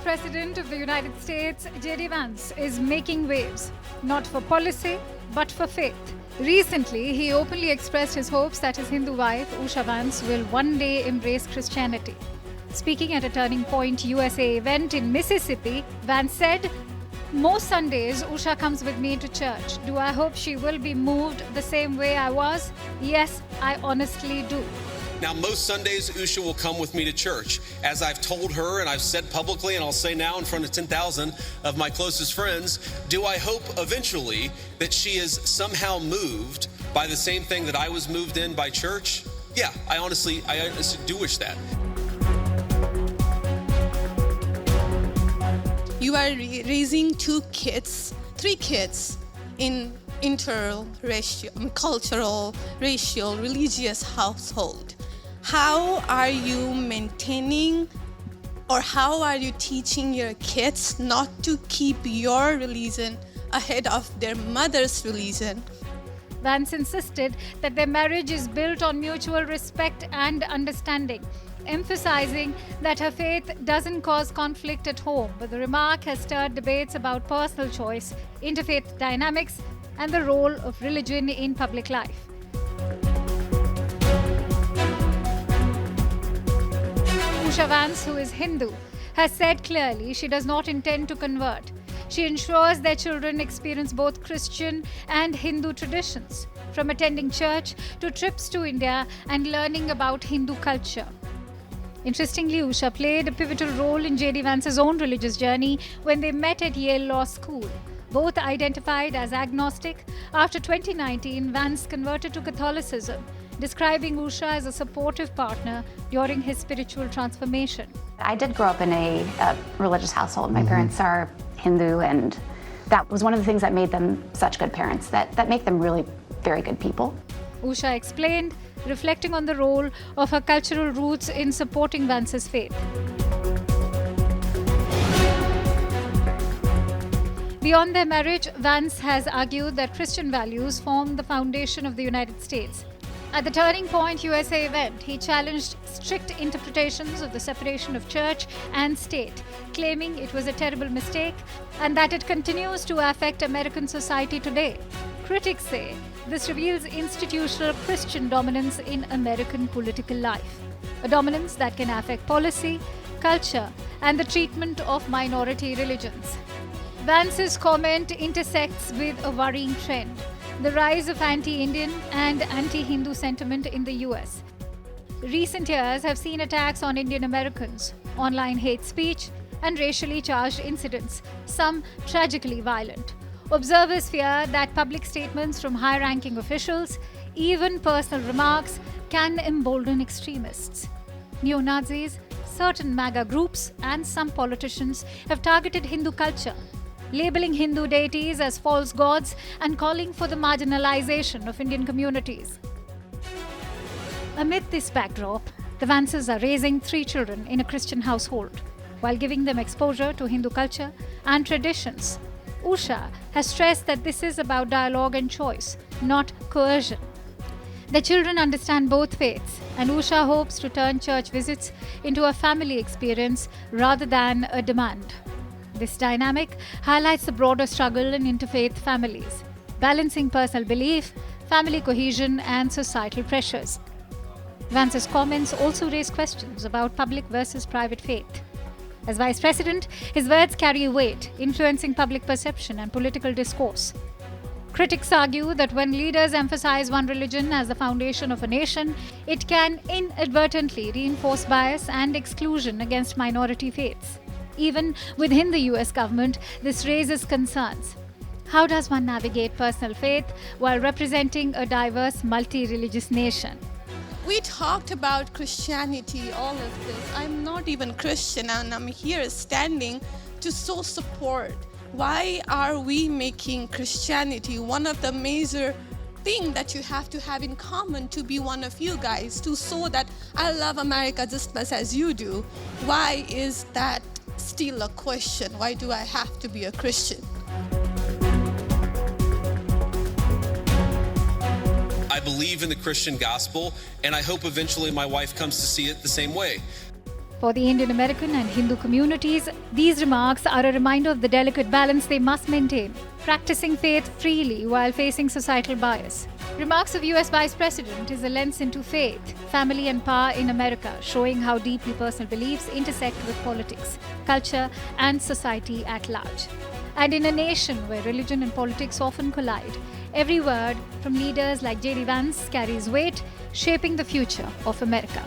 President of the United States, J.D. Vance, is making waves, not for policy, but for faith. Recently, he openly expressed his hopes that his Hindu wife, Usha Vance, will one day embrace Christianity. Speaking at a Turning Point USA event in Mississippi, Vance said, "Most Sundays, Usha comes with me to church. Do I hope she will be moved the same way I was? Yes, I honestly do." Now, most Sundays, Usha will come with me to church. As I've told her and I've said publicly, and I'll say now in front of 10,000 of my closest friends, do I hope eventually that she is somehow moved by the same thing that I was moved in by church? Yeah, I honestly do wish that. You are raising three kids in cultural, racial, religious household. How are you maintaining or how are you teaching your kids not to keep your religion ahead of their mother's religion? Vance insisted that their marriage is built on mutual respect and understanding, emphasizing that her faith doesn't cause conflict at home. But the remark has stirred debates about personal choice, interfaith dynamics, and the role of religion in public life. Usha Vance, who is Hindu, has said clearly she does not intend to convert. She ensures their children experience both Christian and Hindu traditions, from attending church to trips to India and learning about Hindu culture. Interestingly, Usha played a pivotal role in J.D. Vance's own religious journey when they met at Yale Law School. Both identified as agnostic. After 2019, Vance converted to Catholicism, describing Usha as a supportive partner during his spiritual transformation. I did grow up in a religious household. My parents are Hindu, and that was one of the things that made them such good parents, that make them really very good people. Usha explained, reflecting on the role of her cultural roots in supporting Vance's faith. Beyond their marriage, Vance has argued that Christian values form the foundation of the United States. At the Turning Point USA event, he challenged strict interpretations of the separation of church and state, claiming it was a terrible mistake and that it continues to affect American society today. Critics say this reveals institutional Christian dominance in American political life, a dominance that can affect policy, culture, and the treatment of minority religions. Vance's comment intersects with a worrying trend: the rise of anti-Indian and anti-Hindu sentiment in the US. Recent years have seen attacks on Indian Americans, online hate speech, and racially charged incidents, some tragically violent. Observers fear that public statements from high-ranking officials, even personal remarks, can embolden extremists. Neo-Nazis, certain MAGA groups, and some politicians have targeted Hindu culture, labeling Hindu deities as false gods and calling for the marginalization of Indian communities. Amid this backdrop, the Vances are raising 3 children in a Christian household, while giving them exposure to Hindu culture and traditions. Usha has stressed that this is about dialogue and choice, not coercion. The children understand both faiths, and Usha hopes to turn church visits into a family experience rather than a demand. This dynamic highlights the broader struggle in interfaith families, balancing personal belief, family cohesion, and societal pressures. Vance's comments also raise questions about public versus private faith. As Vice President, his words carry weight, influencing public perception and political discourse. Critics argue that when leaders emphasize one religion as the foundation of a nation, it can inadvertently reinforce bias and exclusion against minority faiths. Even within the US government, this raises concerns. How does one navigate personal faith while representing a diverse, multi-religious nation? We talked about Christianity, all of this. I'm not even Christian, and I'm here standing to show support. Why are we making Christianity one of the major things that you have to have in common to be one of you guys, to show that I love America just as much as you do? Why is that still a question? Why do I have to be a Christian? I believe in the Christian gospel, and I hope eventually my wife comes to see it the same way. For the Indian American and Hindu communities, these remarks are a reminder of the delicate balance they must maintain, practicing faith freely while facing societal bias. Remarks of US Vice President is a lens into faith, family and power in America, showing how deeply personal beliefs intersect with politics, culture and society at large. And in a nation where religion and politics often collide, every word from leaders like J.D. Vance carries weight, shaping the future of America.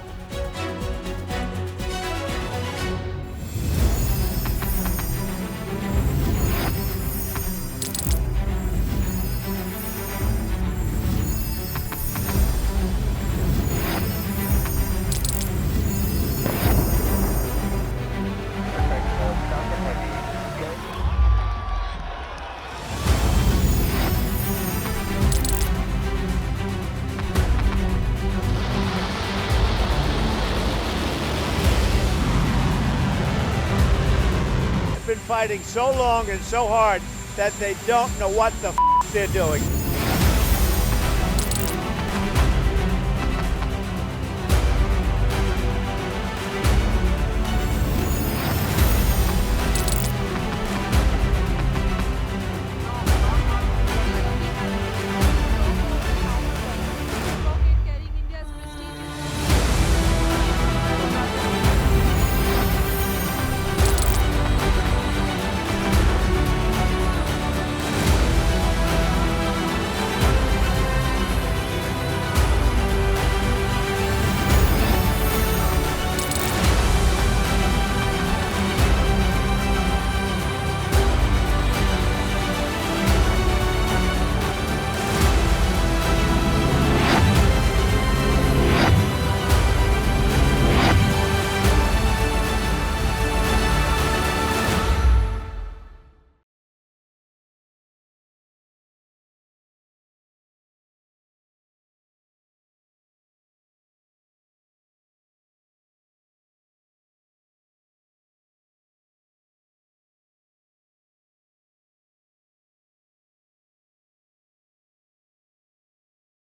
Been fighting so long and so hard that they don't know what the they're doing.